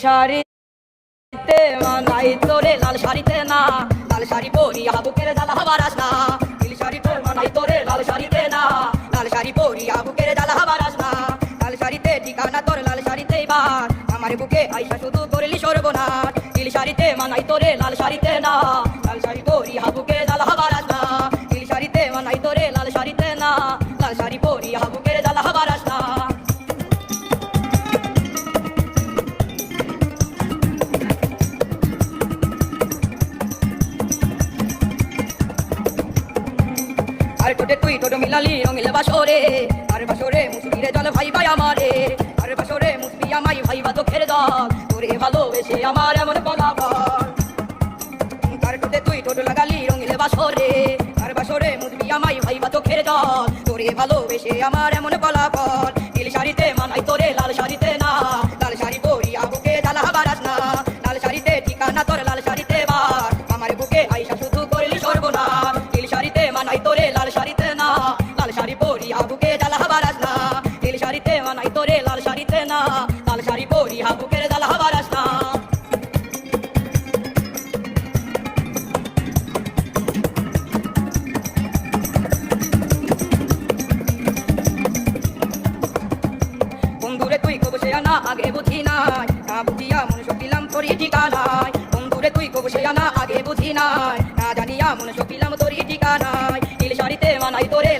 শাড়িতে মানাই তোরে লাল শাড়িতে না, লাল শাড়ি পরিয়া বুকের জ্বালা বারাস না। নীল শাড়িতে মানাই তোরে লাল শাড়িতে না, লাল শাড়ি পরিয়া বুকের জ্বালা বারাস না। লাল শাড়িতে ঠিকানা তোর লাল শাড়িতেই বাস, আমার বুকে আইসা শুধু করলি সর্বনাশ। নীল শাড়িতে মানাই তোরে লাল শাড়িতে না, লাল শাড়ি পরিয়া বুকে জ্বালা বারাস না। নীল শাড়িতে মানাই তোরে লাল শাড়িতে না, লাল শাড়ি পরিয়া বুকের জ্বালা বারাস না। আর টোটে তুই টোটো মিলালি রঙিল বাসরে, আর বাসরে মুসবিরে জল ভাই ভাই আমারে। আর বাসরে মুসবি আমাই ভাইবা চোখের জল, তোরে ভালোবেসে আমার এমন ফলাফল। আর টোটে তুই টোটো লাগালি রঙিল বাসরে, আর বাসরে মুসবি আমাই ভাইবা চোখের জল, তোরে ভালোবেসে আমার এমন ফলাফল। নীল শাড়িতে মানাই তোরে লাল শাড়িতে না, লাল শাড়ি পরিয়া বুকে জ্বালা বারাস না। লাল শাড়িতে ঠিকানা তোর লাল শাড়িতে বাস, আমার বুকে আইসা শুধু করলি সর্বনাশ। নীল শাড়িতে মানাই তোরে লাল শাড়িতে না, লাল শাড়ি পরিয়া বুকে জ্বালা বারাস না। নীল শাড়িতে মানাই তোরে লাল শাড়িতে না, লাল শাড়ি পরিয়া বুকের জ্বালা বারাস না। বন্ধুরে তুই কবসে আনা আগে বুঝি নাই, না বুঝিয়া মনুষ্য পিলাম তোরই ঠিকানায়। বন্ধুরে তুই কবসে আনা আগে বুঝি নাই, না জানিয়া মনুষ্য পিলাম তোরই ঠিকানায়। নীল শাড়িতে মানাই তোরে